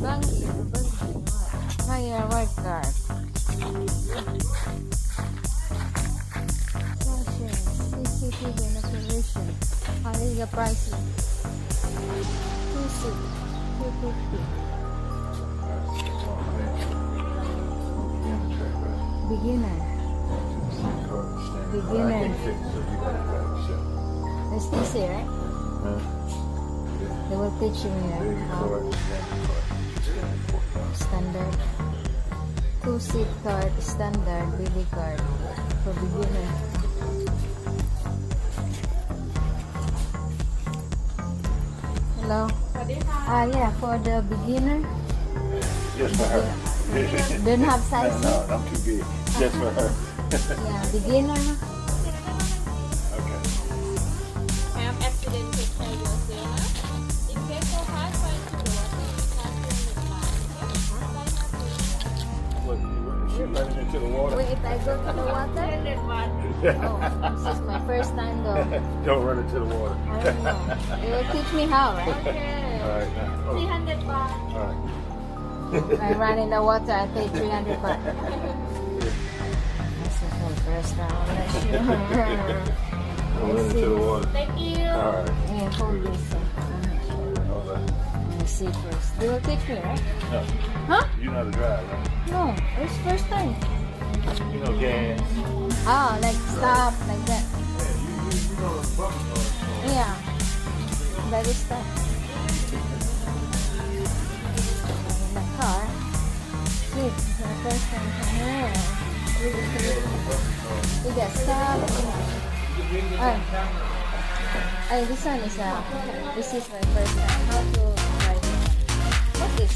Pattaya Kart. CCTV operation. How is the pricing? 250. Beginner. It's easy, right? They will teach you how. Standard. 2-seat card, standard, baby card for beginner. Hello. Yeah, for the beginner. Just for her. Don't have size. No, I'm too big. Just for her. Yeah, beginner. Okay. Have accident take care yourself. In case of hard fight to the water, What, she running into the water? Wait, if I go to the water? Oh, this is my first time though. Don't run into the water. I don't know. It will teach me how, right? All right, now. Oh, 300 baht. all right. If I run in the water, I pay 300 baht. This is my first time. I'm not sure. Don't run into the water. Thank you. All right. Yeah, hold this. All right. Let me see first. They will teach me, right? No. Huh? You know how to drive, right? No, it's first time. You know gas. Oh, like stop, like that. You know the button. Yeah. That is stop. In the car. See, it's my first time. Yeah. You got stop. This one is this is my first time. How to drive it? What is this?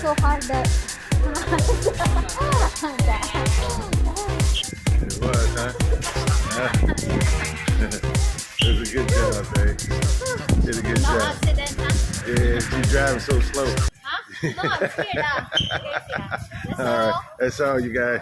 so hard that It was, huh? It was a good job, babe. Did a good No job. accident, huh? Yeah, she's driving so slow. Huh? No, I'm scared. That's All right, that's all, you guys.